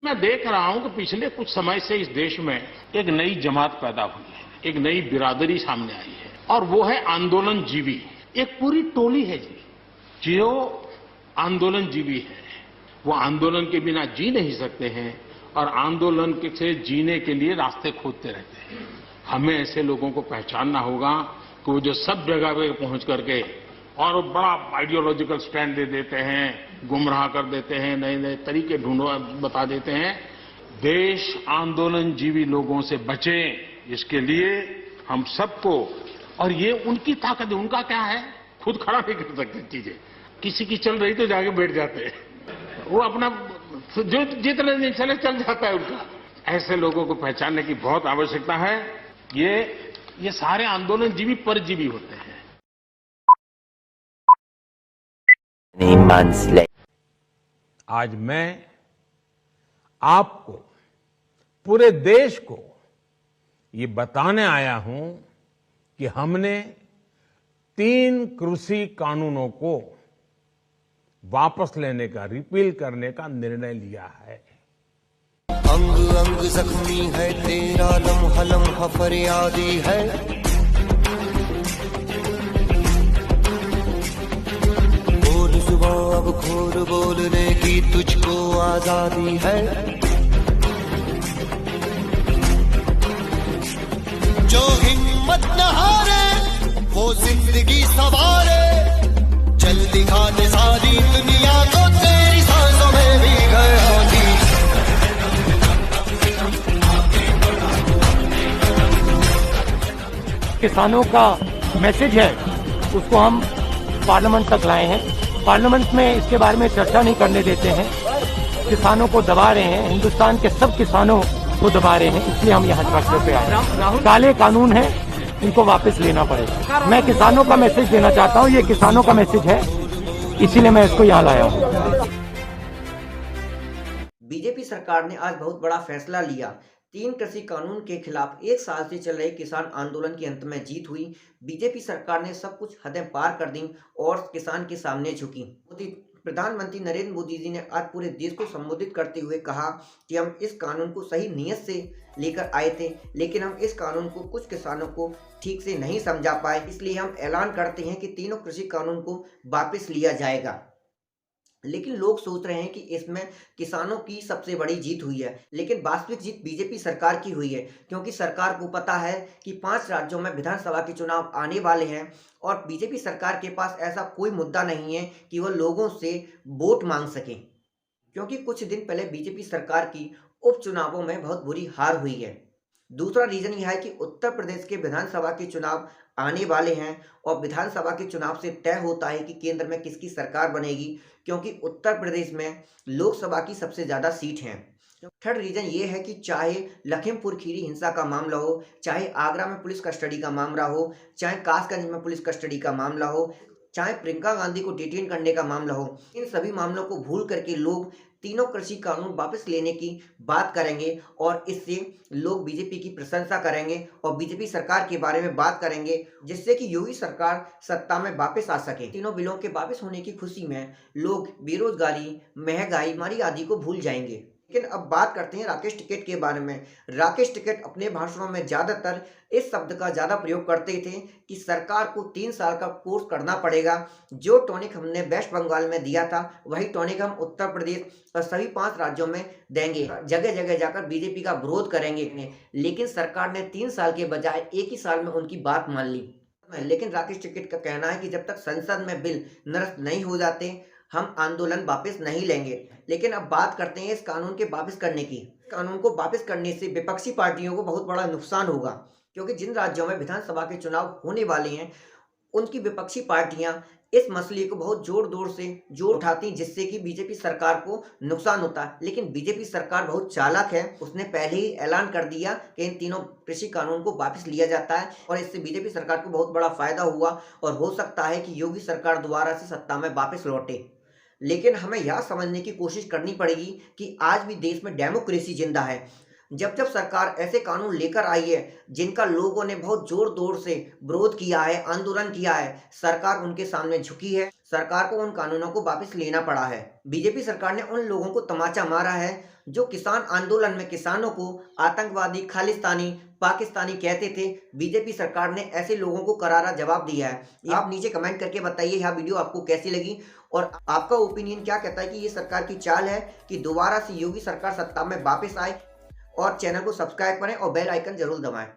मैं देख रहा हूं कि पिछले कुछ समय से इस देश में एक नई जमात पैदा हुई है, एक नई बिरादरी सामने आई है और वो है आंदोलन जीवी। एक पूरी टोली है जी जो आंदोलन जीवी है। वो आंदोलन के बिना जी नहीं सकते हैं और आंदोलन से जीने के लिए रास्ते खोजते रहते हैं। हमें ऐसे लोगों को पहचानना होगा कि वो जो सब जगह पे पहुंच करके और बड़ा आइडियोलॉजिकल स्टैंड दे देते हैं, गुमराह कर देते हैं, नए नए तरीके बता देते हैं। देश आंदोलन जीवी लोगों से बचे, इसके लिए हम सबको, और ये उनकी ताकत है। उनका क्या है, खुद खड़ा नहीं कर सकते चीजें, किसी की चल रही तो जाके बैठ जाते हैं, वो अपना जो जितने दिन चले चल जाता है उनका। ऐसे लोगों को पहचानने की बहुत आवश्यकता है। ये सारे आंदोलन जीवी परजीवी होते हैं। आज मैं आपको, पूरे देश को ये बताने आया हूं कि हमने 3 कृषि कानूनों को वापस लेने का, रिपील करने का निर्णय लिया है। अंग अंग जख्मी है तेरा, लम्हा लम्हा फरियादी है। बोल सुबह अब खोर बोलने की तुझको आजादी है। जो हिम्मत न हारे वो जिंदगी सवारे, चल दिखा दे सारी दुनिया को तेरी सांसों में भी घर होती। किसानों का मैसेज है उसको हम पार्लियामेंट तक लाए हैं। पार्लियामेंट में इसके बारे में चर्चा नहीं करने देते हैं, किसानों को दबा रहे हैं, हिंदुस्तान के सब किसानों को दबा रहे हैं, इसलिए हम यहाँ ट्रैक्टर पे आए हैं। काले कानून है, इनको वापस लेना पड़ेगा। मैं किसानों का मैसेज देना चाहता हूँ, ये किसानों का मैसेज है, इसीलिए मैं इसको यहाँ लाया हूँ। बीजेपी सरकार ने आज बहुत बड़ा फैसला लिया। 3 कृषि कानून के खिलाफ 1 साल से चल रहे किसान आंदोलन के अंत में जीत हुई। बीजेपी सरकार ने सब कुछ हदें पार कर दी और किसान के सामने झुकी। प्रधानमंत्री नरेंद्र मोदी जी ने आज पूरे देश को संबोधित करते हुए कहा कि हम इस कानून को सही नीयत से लेकर आए थे, लेकिन हम इस कानून को कुछ किसानों को ठीक से नहीं समझा पाए, इसलिए हम ऐलान करते हैं कि तीनों कृषि कानून को वापस लिया जाएगा। लेकिन लोग सोच रहे हैं कि इसमें किसानों की सबसे बड़ी जीत हुई है, लेकिन वास्तविक जीत बीजेपी सरकार की हुई है, क्योंकि सरकार को पता है कि 5 राज्यों में विधानसभा के चुनाव आने वाले हैं और बीजेपी सरकार के पास ऐसा कोई मुद्दा नहीं है कि वह लोगों से वोट मांग सके, क्योंकि कुछ दिन पहले बीजेपी सरकार की उपचुनावों में बहुत बुरी हार हुई है। दूसरा रीजन यह है कि उत्तर प्रदेश के विधानसभा के चुनाव आने वाले हैं और विधानसभा के चुनाव से तय होता है कि केंद्र में किसकी सरकार बनेगी, क्योंकि उत्तर प्रदेश में लोकसभा की सबसे ज़्यादा सीट हैं। थर्ड रीजन ये है कि चाहे लखीमपुर खीरी हिंसा का मामला हो, चाहे आगरा में पुलिस कस्टडी का मामला हो, चाहे कासगंज में पुलिस कस्टडी का मामला हो, चाहे प्रियंका गांधी को डिटेन करने का मामला हो, इन सभी मामलों को भूल करके लोग तीनों कृषि कानून वापस लेने की बात करेंगे और इससे लोग बीजेपी की प्रशंसा करेंगे और बीजेपी सरकार के बारे में बात करेंगे, जिससे कि योगी सरकार सत्ता में वापस आ सके। तीनों बिलों के वापस होने की खुशी में लोग बेरोजगारी, महंगाई, बीमारी आदि को भूल जाएंगे। लेकिन अब बात करते हैं राकेश टिकैत के बारे में। राकेश टिकैत अपने भाषणों में ज़्यादातर इस शब्द का ज़्यादा प्रयोग करते थे कि सरकार को 3 साल का कोर्स करना पड़ेगा। जो टॉनिक हमने वेस्ट बंगाल में दिया था वही टॉनिक हम उत्तर प्रदेश और सभी 5 राज्यों में देंगे। जगह जगह जाकर बीजेपी का विरोध करेंगे, लेकिन सरकार ने 3 साल के बजाय 1 ही साल में उनकी बात मान ली। लेकिन राकेश टिकैत का कहना है कि जब तक संसद में बिल निरस्त नहीं हो जाते हम आंदोलन वापस नहीं लेंगे। लेकिन अब बात करते हैं इस कानून के वापस करने की। कानून को वापस करने से विपक्षी पार्टियों को बहुत बड़ा नुकसान होगा, क्योंकि जिन राज्यों में विधानसभा के चुनाव होने वाले हैं उनकी विपक्षी पार्टियां इस मसले को बहुत जोर उठाती, जिससे कि बीजेपी सरकार को नुकसान होता है। लेकिन बीजेपी सरकार बहुत चालाक है, उसने पहले ही ऐलान कर दिया कि इन तीनों कृषि कानून को वापस लिया जाता है और इससे बीजेपी सरकार को बहुत बड़ा फायदा हुआ और हो सकता है कि योगी सरकार दोबारा से सत्ता में वापस लौटे। लेकिन हमें यह समझने की कोशिश करनी पड़ेगी कि आज भी देश में डेमोक्रेसी जिंदा है। जब जब सरकार ऐसे कानून लेकर आई है जिनका लोगों ने बहुत जोर जोर से विरोध किया है, आंदोलन किया है, सरकार उनके सामने झुकी है। सरकार को उन कानूनों को वापस लेना पड़ा है। बीजेपी सरकार ने उन लोगों को तमाचा मारा है जो किसान आंदोलन में किसानों को आतंकवादी, खालिस्तानी, पाकिस्तानी कहते थे। बीजेपी सरकार ने ऐसे लोगों को करारा जवाब दिया है। ये आप नीचे कमेंट करके बताइए यह वीडियो आपको कैसी लगी और आपका ओपिनियन क्या कहता है कि ये सरकार की चाल है कि दोबारा से योगी सरकार सत्ता में वापस आए। और चैनल को सब्सक्राइब करें और बेल आइकन जरूर दबाएं।